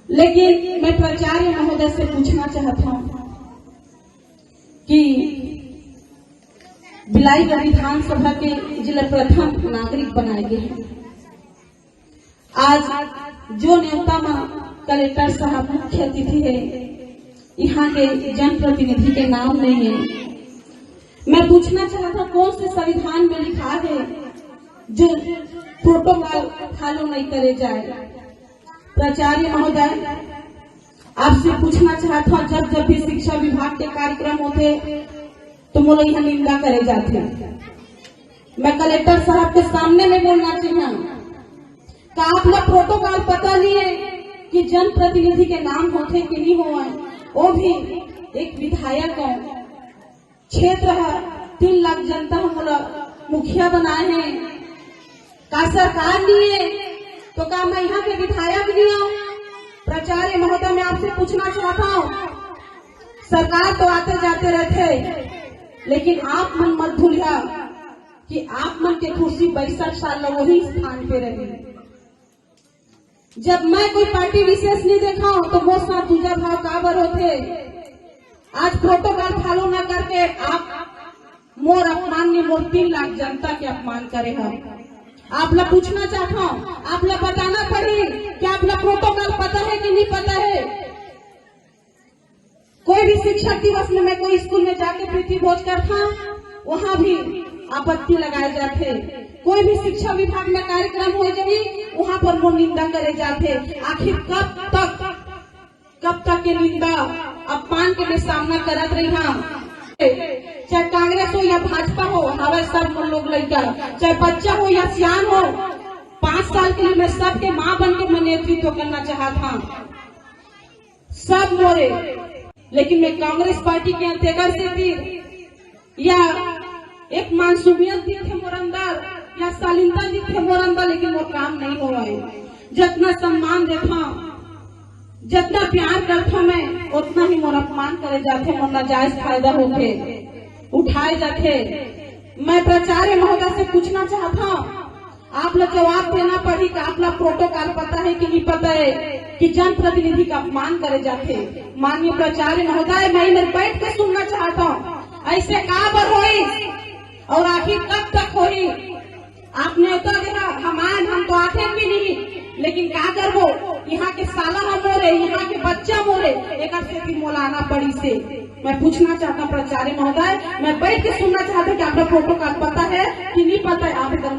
लेकिन मैं प्राचार्य महोदय से पूछना चाहता हूं कि बिलाईगढ़ विधानसभा के जिला प्रथम नागरिक बनाए गए हैं। आज जो न्योता में कलेक्टर साहब मुख्य अतिथि है, यहाँ के जनप्रतिनिधि के नाम नहीं है। मैं पूछना चाहता कौन से संविधान में लिखा है जो प्रोटोकॉल फॉलो नहीं करे जाए। प्राचार्य महोदय, आपसे पूछना चाहता हूँ, जब जब भी शिक्षा विभाग के कार्यक्रम होते तो वो लोग यहाँ निंदा करे जाते। मैं कलेक्टर साहब के सामने में बोलना चाहिए कि आप लोग प्रोटोकॉल पता नहीं है कि जनप्रतिनिधि के नाम होते कि नहीं हो, वो भी एक विधायक क्षेत्र है, 3 लाख जनता हम लोग मुखिया बनाए हैं। का सरकार नहीं है तो क्या मैं यहाँ के विधायक नहीं हूँ? प्राचार्य महोदय, मैं आपसे पूछना चाहता हूँ, सरकार तो आते जाते रहते, लेकिन आप मन मत भूलिया कि आप मन के कुर्सी 62 साल वही स्थान पे रही। जब मैं कोई पार्टी विशेष नहीं देखा हूं तो वो साथ दूजा भाव काबर होते। आज प्रोटोकॉल फॉलो न करके आप मोर अपमान नहीं, मोर 3 लाख जनता के अपमान करे हैं। आप लोग पूछना चाहता हूँ, आप लोग बताना पड़ी कि आप लोग प्रोटोकॉल पता है कि नहीं पता है। कोई भी शिक्षक दिवस में मैं कोई स्कूल में जाके प्रीति भोज करता, वहाँ भी आपत्ति लगाए जाते। कोई भी शिक्षा विभाग में कार्यक्रम हो जाए, वहाँ पर वो निंदा करे जाते। आखिर कब तक के निंदा अपमान के मैं सामना करत रही हूँ। चाहे कांग्रेस हो या भाजपा हो, हमारे सब लोग लड़का, चाहे बच्चा हो या सियान हो, 5 साल के लिए मैं सबके माँ बन के मैं नेतृत्व करना चाहता हूँ, सब मोरे। लेकिन मैं कांग्रेस पार्टी के अंतर्गत से भी या एक मानसूमियत भी थे मोर अंदर या शालीनता भी थे मोर अंदर, लेकिन वो काम नहीं हो रहे। जितना सम्मान देखा, जितना प्यार करता मैं, उतना ही मोर अपमान करे जाते, मोर नाजायज फायदा होते उठाए जाते। मैं प्राचार्य महोदय से पूछना चाहता हूँ, आप लोग जवाब देना पड़ी कि आप लोग प्रोटोकॉल पता है कि नहीं पता है कि जनप्रतिनिधि का अपमान करे जाते। माननीय प्राचार्य महोदय, मैं इधर बैठ के सुनना चाहता हूँ, ऐसे काबर होई और आखिर कब तक होई? आपने तो देखा हम तो आते भी नहीं, लेकिन क्या करबो, यहाँ के साला हम मोरे, यहाँ के बच्चा मोरे, एक से भी मोलाना पड़ी से। मैं पूछना चाहता हूँ प्राचार्य महोदय, मैं बैठ के सुनना चाहता हूँ कि आपका प्रोटोकॉल पता है कि नहीं पता है। आप इधर